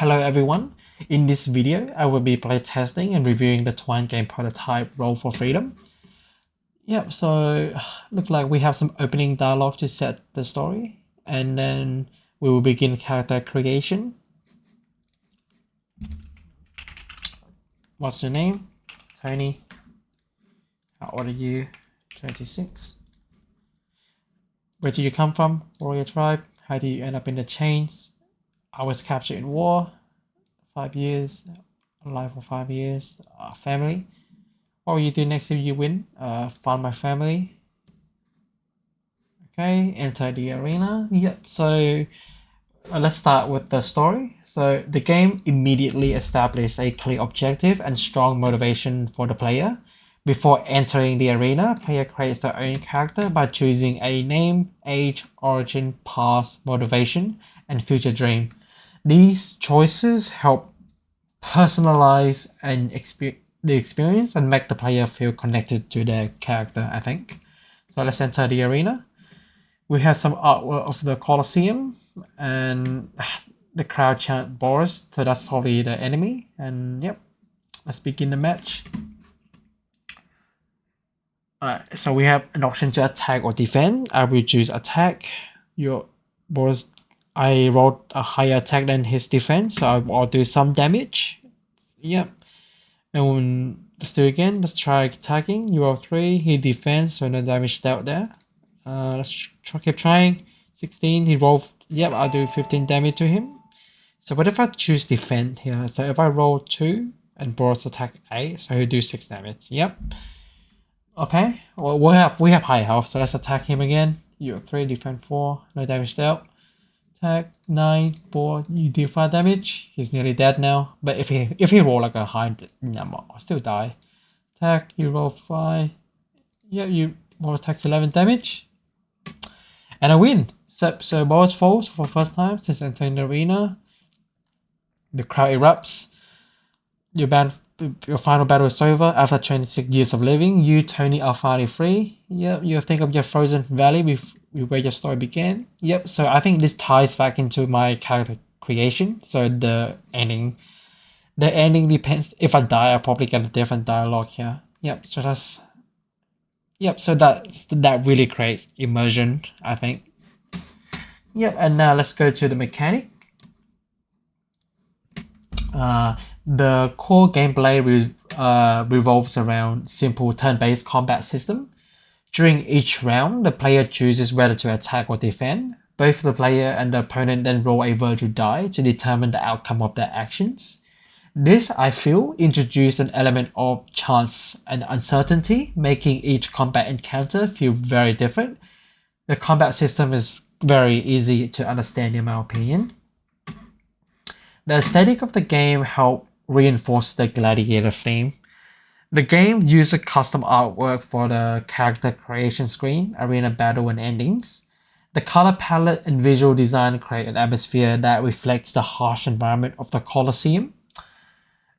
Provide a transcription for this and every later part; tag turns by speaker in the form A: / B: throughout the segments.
A: Hello everyone, in this video I will be playtesting and reviewing the Twine game prototype Roll for Freedom. Yep, so look like we have some opening dialogue to set the story, and then we will begin character creation. What's your name? Tony. How old are you? 26. Where do you come from? Warrior tribe. How do you end up in the chains? I was captured in war. 5 years. Alive for 5 years. Family. What will you do next if you win? Find my family. Okay, enter the arena. Yep, so let's start with the story. So the game immediately established a clear objective and strong motivation for the player. Before entering the arena, player creates their own character by choosing a name, age, origin, past, motivation, and future dream. These choices help personalize the experience and make the player feel connected to their character, I think. So let's enter the arena. We have some artwork of the Colosseum, and the crowd chant Boris, so that's probably the enemy. And yep, let's begin the match. So we have an option to attack or defend. I will choose attack. Your Boris, I rolled a higher attack than his defense, so I'll do some damage. Yep. And let's do again. Let's try attacking. You roll 3. He defends, so no damage dealt there. Let's keep trying. 16. He rolled. Yep, I'll do 15 damage to him. So what if I choose defend here? So if I roll 2 and Boris attack 8, so he'll do 6 damage. Yep. Okay. Well, we have high health, so let's attack him again. You have 3, defend 4, no damage dealt. Attack 9, 4. You deal 5 damage. He's nearly dead now. But if he roll like a high number, I'll still die. Attack. You roll 5. Yeah, you roll attacks 11 damage. And I win. So Boris falls for the first time since entering the arena. The crowd erupts. Your final battle is over. After 26 years of living, you, Tony, are finally free. Yep, you think of your frozen valley where your story began. Yep, so I think this ties back into my character creation. So the ending depends. If I die, I'll probably get a different dialogue here. Yep, so that really creates immersion, I think. Yep, and now let's go to the mechanic. The core gameplay revolves around simple turn-based combat system. During each round, the player chooses whether to attack or defend. Both the player and the opponent then roll a virtual die to determine the outcome of their actions. This, I feel, introduced an element of chance and uncertainty, making each combat encounter feel very different. The combat system is very easy to understand in my opinion. The aesthetic of the game helped reinforce the gladiator theme. The game used custom artwork for the character creation screen, arena battle, and endings. The color palette and visual design create an atmosphere that reflects the harsh environment of the Colosseum.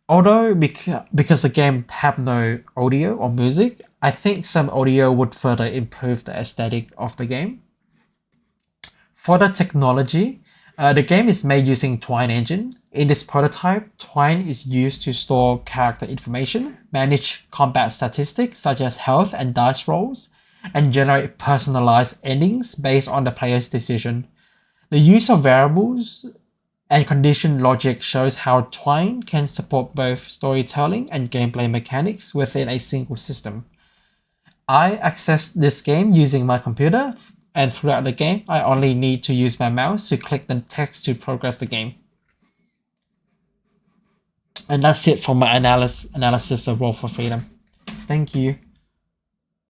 A: Although because the game had no audio or music, I think some audio would further improve the aesthetic of the game. For the technology, the game is made using Twine engine. In this prototype, Twine is used to store character information, manage combat statistics such as health and dice rolls, and generate personalized endings based on the player's decision. The use of variables and condition logic shows how Twine can support both storytelling and gameplay mechanics within a single system. I accessed this game using my computer, and throughout the game, I only need to use my mouse to click the text to progress the game. And that's it for my analysis of Roll for Freedom. Thank you.